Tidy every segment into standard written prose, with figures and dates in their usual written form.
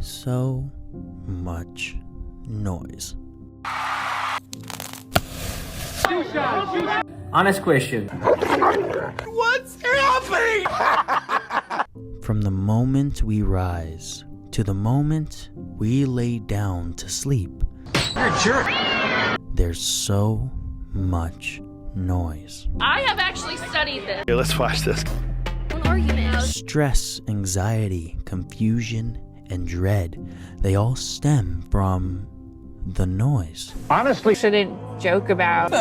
so much noise. Honest question. What's happening? From the moment we rise to the moment we lay down to sleep, You're a jerk. there's so much noise. I have actually studied this. Here, let's watch this. An argument. Stress, anxiety, confusion, and dread, they all stem from the noise. Honestly, shouldn't joke about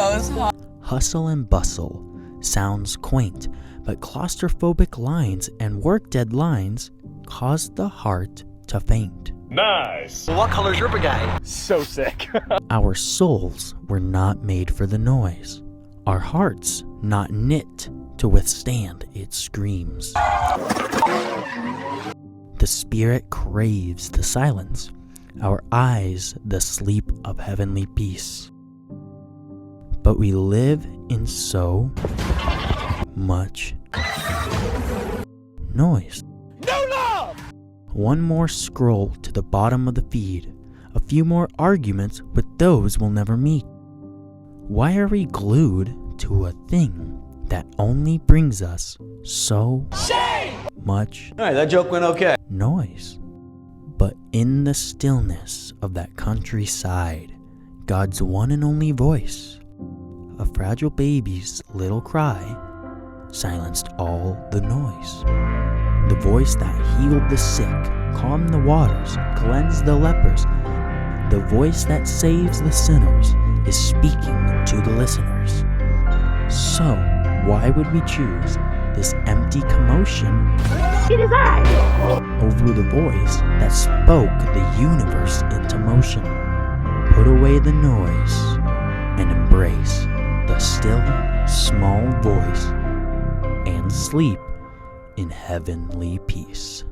Hustle and bustle sounds quaint, but claustrophobic lines and work deadlines cause the heart to faint. Nice. What color's your guy? So sick. Our souls were not made for the noise. Our hearts not knit to withstand its screams. The spirit craves the silence, our eyes the sleep of heavenly peace. But we live in so much noise. No love! One more scroll to the bottom of the feed, a few more arguments with those we'll never meet. Why are we glued to a thing that only brings us so much Alright, that joke went okay. noise? But in the stillness of that countryside, God's one and only voice, a fragile baby's little cry, silenced all the noise. The voice that healed the sick, calmed the waters, cleansed the lepers. The voice that saves the sinners is speaking to the listeners. So, why would we choose this empty commotion over the voice that spoke the universe into motion? Put away the noise and embrace the still, small voice and sleep in heavenly peace.